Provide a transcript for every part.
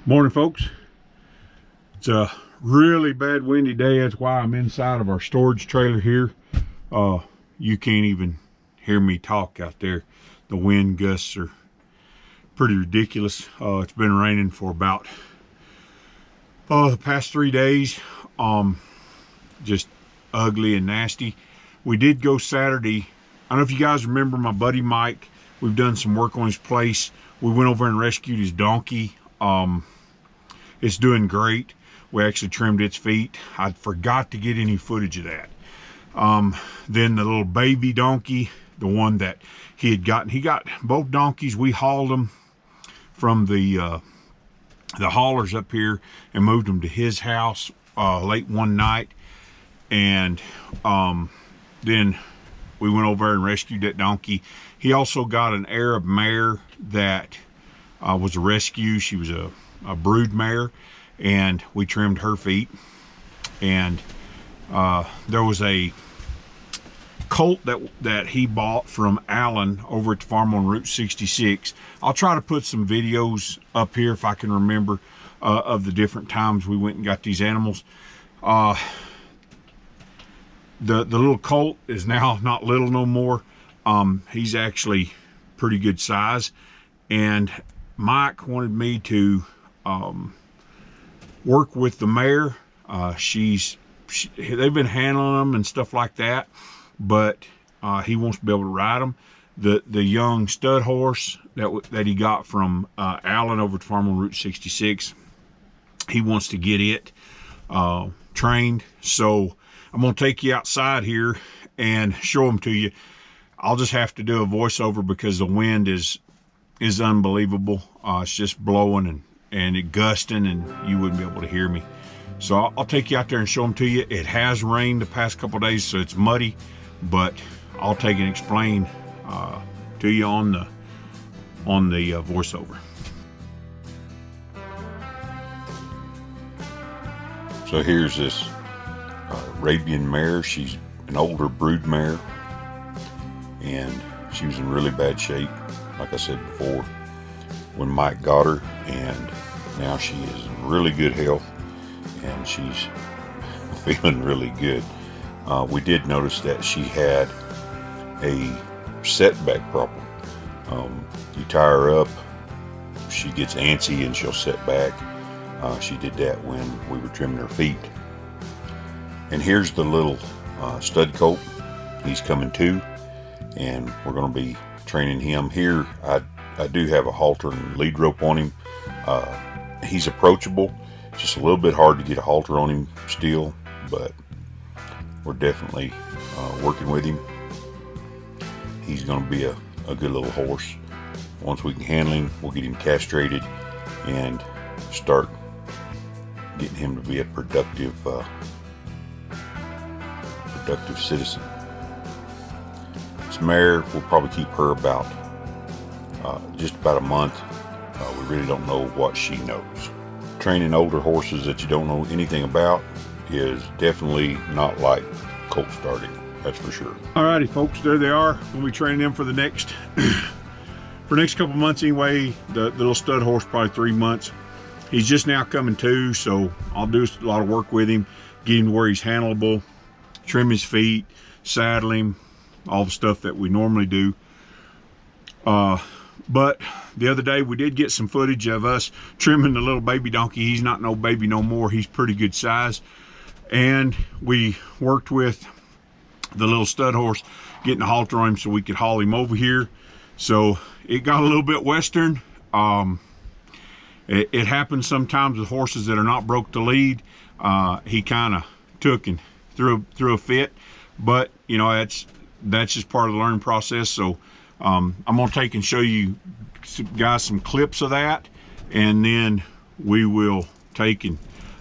Morning, folks. It's a really bad windy day. That's why I'm inside of our storage trailer here. You can't even hear me talk out there. The wind gusts are pretty ridiculous. It's been raining for about the past 3 days. Just ugly and nasty. We did go Saturday. I don't know if you guys remember my buddy Mike. We've done some work on his place. We went over and rescued his donkey. It's doing great. We actually trimmed its feet. I forgot to get any footage of that. Then the little baby donkey, the one that he got both donkeys. We hauled them from the haulers up here and moved them to his house late one night. And then we went over and rescued that donkey. He also got an Arab mare that was a rescue. She was a brood mare, and we trimmed her feet. And there was a Colt that he bought from Alan over at the farm on Route 66. I'll try to put some videos up here if I can remember of the different times we went and got these animals. The little Colt is now not little no more. He's actually pretty good size, and Mike wanted me to work with the mare. They've been handling them and stuff like that, but he wants to be able to ride them. The young stud horse that he got from Alan over at the farm on Route 66, he wants to get it trained. So I'm gonna take you outside here and show them to you. I'll just have to do a voiceover because the wind is unbelievable. It's just blowing and it gusting, and you wouldn't be able to hear me. So I'll take you out there and show them to you. It has rained the past couple of days, so it's muddy, but I'll take and explain to you on the voiceover. So here's this Arabian mare. She's an older brood mare, and she was in really bad shape, like I said before, when Mike got her, and now she is in really good health and she's feeling really good. We did notice that she had a setback problem. You tie her up, she gets antsy and she'll set back. She did that when we were trimming her feet. And here's the little stud colt. He's coming too, and we're going to be training him here. I do have a halter and lead rope on him. He's approachable. It's just a little bit hard to get a halter on him still, but we're definitely working with him. He's going to be a good little horse. Once we can handle him, we'll get him castrated and start getting him to be a productive citizen. This mare, we'll probably keep her about just about a month. We really don't know what she knows. Training older horses that you don't know anything about is definitely not like colt starting, that's for sure. Alrighty, folks, there they are. We'll be training them for the next couple months anyway. The little stud horse, probably 3 months. He's just now coming to, so I'll do a lot of work with him, get him to where he's handleable, trim his feet, saddle him, all the stuff that we normally do. But the other day we did get some footage of us trimming the little baby donkey. He's not no baby no more. He's pretty good size. And we worked with the little stud horse, getting a halter on him so we could haul him over here. So it got a little bit western. It happens sometimes with horses that are not broke the lead. He kind of took and threw a fit, but you know, that's just part of the learning process. So I'm gonna take and show you guys some clips of that, and then we will take and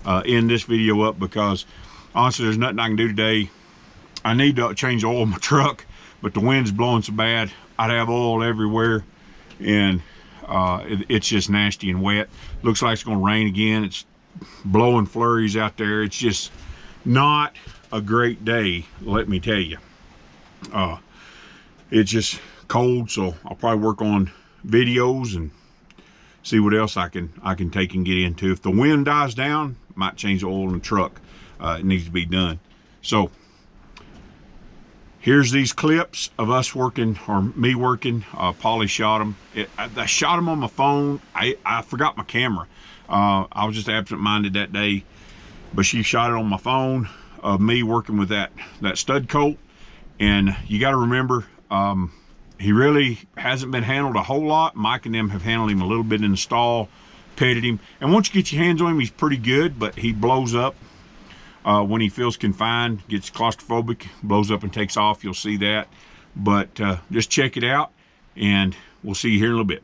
end this video up, because honestly there's nothing I can do today. I need to change the oil in my truck, but the wind's blowing so bad. I'd have oil everywhere, and it's just nasty and wet. Looks like it's gonna rain again. It's blowing flurries out there. It's just not a great day, let me tell you. It's just cold, so I'll probably work on videos and see what else I can take and get into. If the wind dies down, might change the oil in the truck. It needs to be done. So here's these clips of us working, or me working. Polly shot them. I shot them on my phone. I forgot my camera. I was just absent-minded that day, but she shot it on my phone of me working with that stud colt. And you got to remember, he really hasn't been handled a whole lot. Mike and them have handled him a little bit in the stall, petted him, and once you get your hands on him, he's pretty good, but he blows up when he feels confined, gets claustrophobic, blows up and takes off. You'll see that. But just check it out, and we'll see you here in a little bit.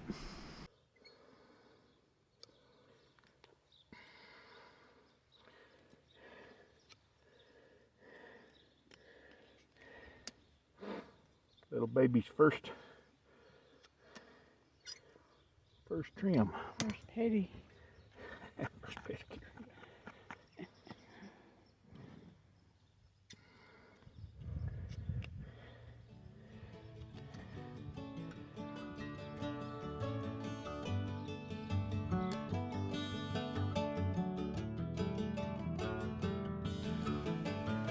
Little baby's first trim. First teddy. First pedicure.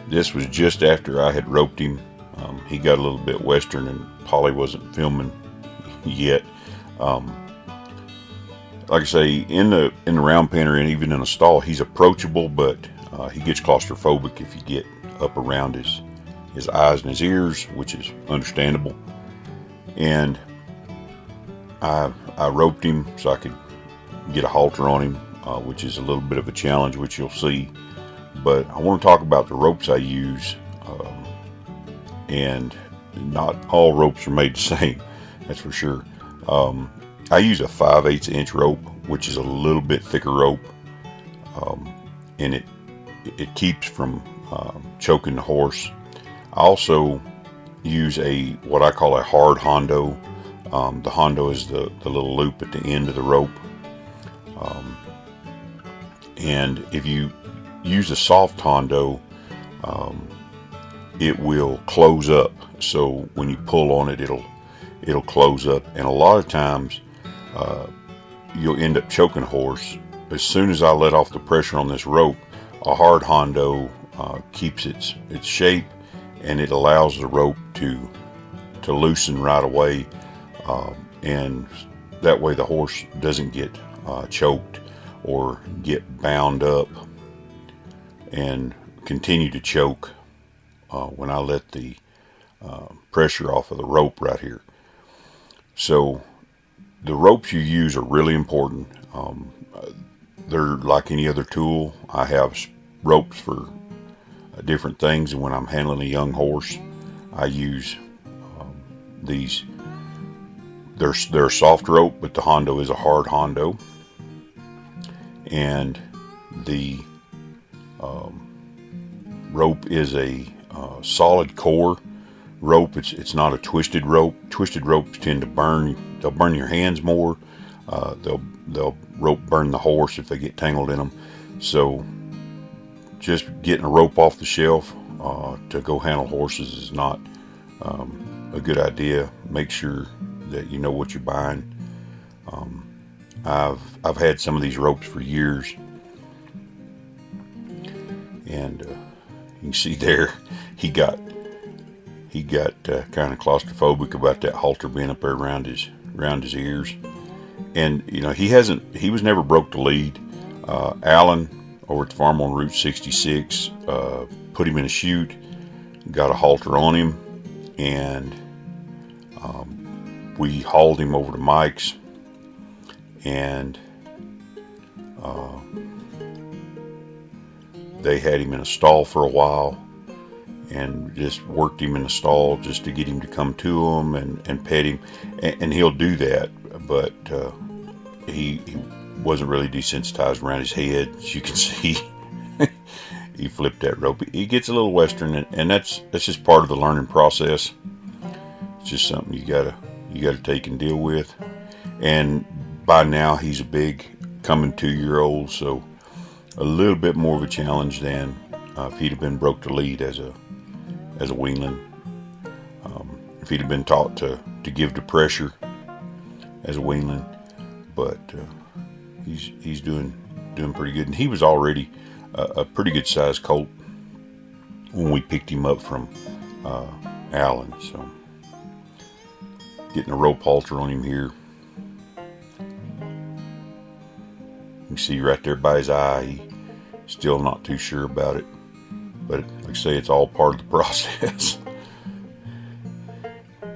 This was just after I had roped him. He got a little bit western, and Polly wasn't filming yet. Like I say, in the round penner and even in a stall, he's approachable, but he gets claustrophobic if you get up around his eyes and his ears, which is understandable. And I roped him so I could get a halter on him, which is a little bit of a challenge, which you'll see. But I want to talk about the ropes I use, and not all ropes are made the same, that's for sure. I use a 5/8 inch rope, which is a little bit thicker rope, and it keeps from choking the horse. I also use what I call a hard hondo. The hondo is the little loop at the end of the rope, and if you use a soft hondo, it will close up. So when you pull on it, it'll close up, and a lot of times you'll end up choking a horse. As soon as I let off the pressure on this rope, a hard hondo keeps its shape, and it allows the rope to loosen right away, and that way the horse doesn't get choked or get bound up and continue to choke when I let the pressure off of the rope right here. So the ropes you use are really important. They're like any other tool. I have ropes for different things, and when I'm handling a young horse, I use these. They're a soft rope, but the hondo is a hard hondo, and the rope is a solid core rope. It's not a twisted rope. Twisted ropes tend to burn. They'll burn your hands more. They'll rope burn the horse if they get tangled in them. So just getting a rope off the shelf to go handle horses is not a good idea. Make sure that you know what you're buying. I've had some of these ropes for years, and you can see there he got kind of claustrophobic about that halter being up there around his ears. And you know, he was never broke the lead. Alan over at the farm on Route 66 put him in a chute, got a halter on him, and we hauled him over to Mike's, and they had him in a stall for a while and just worked him in the stall just to get him to come to him and pet him, and he'll do that, but he wasn't really desensitized around his head. As you can see, he flipped that rope. He gets a little western, and that's just part of the learning process. It's just something you gotta take and deal with. And by now he's a big coming 2-year-old, so a little bit more of a challenge than if he'd have been broke the lead as a weanling. If he'd have been taught to give the pressure as a weanling. but he's doing pretty good. And he was already a pretty good sized colt when we picked him up from Allen. So getting a rope halter on him here. You can see right there by his eye, he's still not too sure about it. But like I say, it's all part of the process.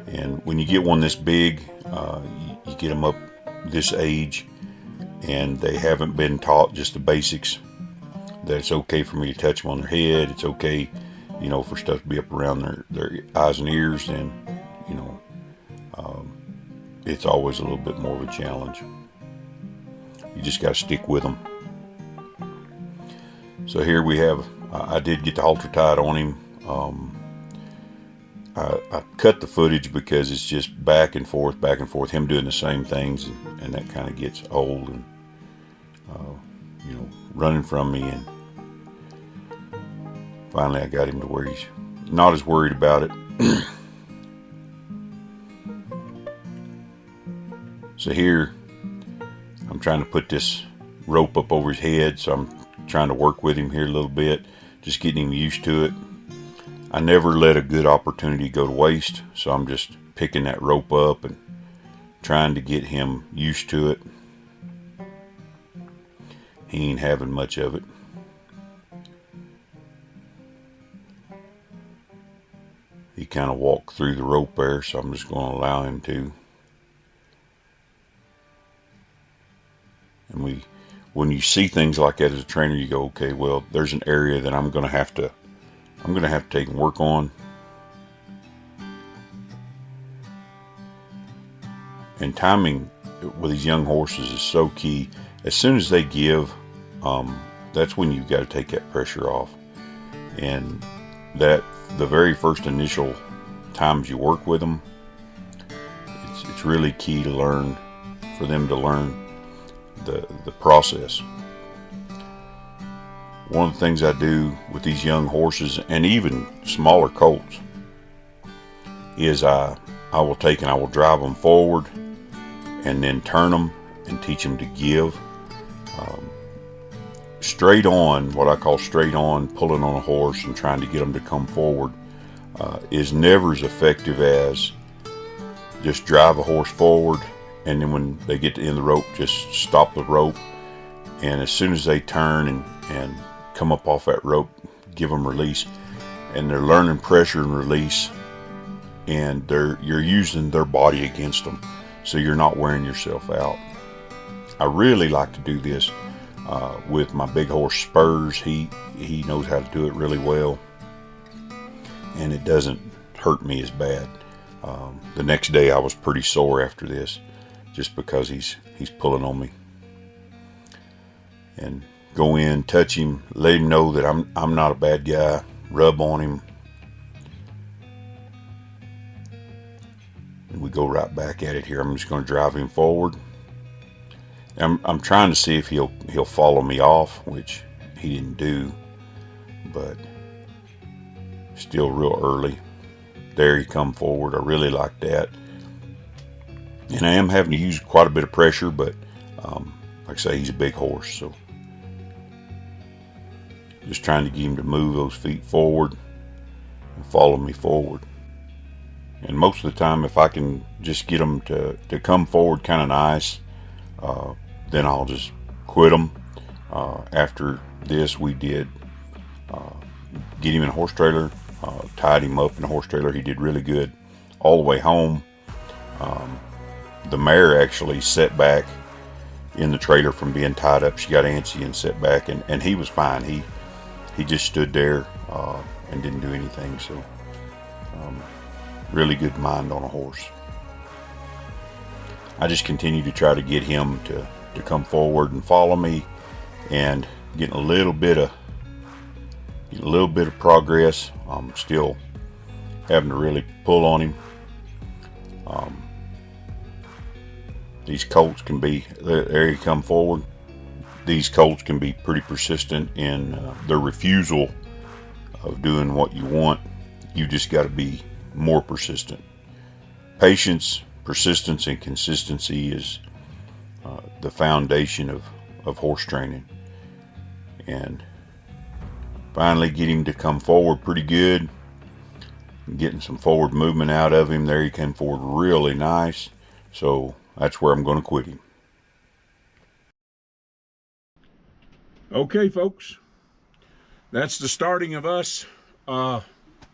And when you get one this big, you get them up this age, and they haven't been taught just the basics, that it's okay for me to touch them on their head, it's okay, you know, for stuff to be up around their eyes and ears, then, you know, it's always a little bit more of a challenge. You just got to stick with them. So here we have, I did get the halter tied on him. I cut the footage because it's just back and forth, him doing the same things, and that kind of gets old, and you know, running from me. And finally I got him to where he's not as worried about it. So here I'm trying to put this rope up over his head, so I'm trying to work with him here a little bit, just getting him used to it. I never let a good opportunity go to waste, so I'm just picking that rope up and trying to get him used to it. He ain't having much of it. He kind of walked through the rope there, so I'm just going to allow him to. And when you see things like that as a trainer, you go, okay, well, there's an area that I'm going to have to take and work on. And timing with these young horses is so key. As soon as they give, that's when you've got to take that pressure off. And that the very first initial times you work with them, it's really key to learn, for them to learn the process. One of the things I do with these young horses, and even smaller colts, is I will take and I will drive them forward and then turn them and teach them to give. Straight on, what I call straight on, pulling on a horse and trying to get them to come forward is never as effective as just drive a horse forward, and then when they get to the end of the rope, just stop the rope, and as soon as they turn and come up off that rope, give them release. And they're learning pressure and release, and you're using their body against them, so you're not wearing yourself out. I really like to do this with my big horse Spurs. He knows how to do it really well, and it doesn't hurt me as bad. The next day I was pretty sore after this, just because he's pulling on me. And go in, touch him, let him know that I'm not a bad guy, rub on him, and we go right back at it here. I'm just going to drive him forward. I'm trying to see if he'll follow me off, which he didn't do, but still real early. There he come forward. I really like that. And I am having to use quite a bit of pressure, but like I say, he's a big horse, so just trying to get him to move those feet forward and follow me forward. And most of the time, if I can just get them to come forward kind of nice, then I'll just quit them. After this, we did get him in a horse trailer, tied him up in a horse trailer. He did really good all the way home. The mare actually sat back in the trailer from being tied up. She got antsy and sat back, and he was fine. He just stood there and didn't do anything. So really good mind on a horse. I just continue to try to get him to come forward and follow me, and getting a little bit of progress. I'm still having to really pull on him. These colts can be, there you come forward. These colts can be pretty persistent in their refusal of doing what you want. You just got to be more persistent. Patience, persistence, and consistency the foundation of horse training. And finally get him to come forward pretty good. Getting some forward movement out of him there. He came forward really nice. So that's where I'm going to quit him. Okay, folks. That's the starting of us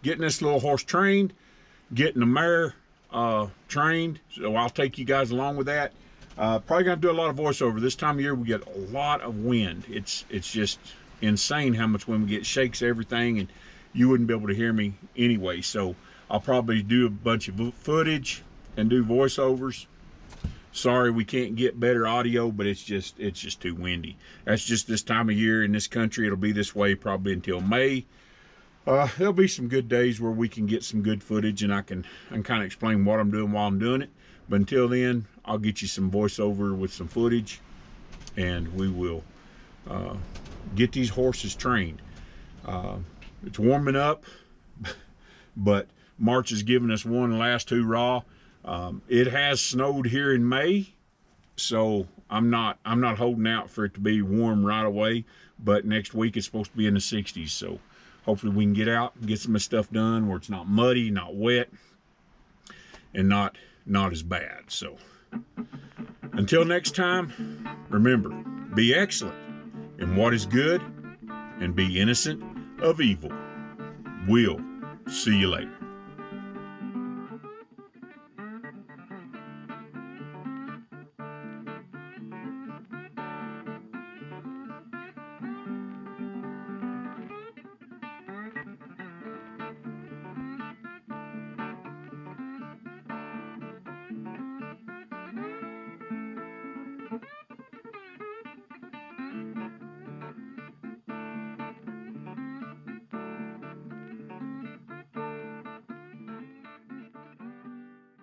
getting this little horse trained, getting the mare trained. So I'll take you guys along with that. Probably gonna do a lot of voiceover. This time of year we get a lot of wind. It's just insane how much wind we get. It shakes everything, and you wouldn't be able to hear me anyway. So I'll probably do a bunch of footage and do voiceovers. Sorry we can't get better audio, but it's just too windy. That's just this time of year in this country. It'll be this way probably until May. There'll be some good days where we can get some good footage, and I can kind of explain what I'm doing while I'm doing it. But until then, I'll get you some voiceover with some footage, and we will get these horses trained. It's warming up, but March has given us one last hurrah. It has snowed here in May, so I'm not holding out for it to be warm right away. But next week it's supposed to be in the 60s, so hopefully we can get out and get some of the stuff done where it's not muddy, not wet, and not as bad. So until next time, remember, be excellent in what is good and be innocent of evil. We'll see you later.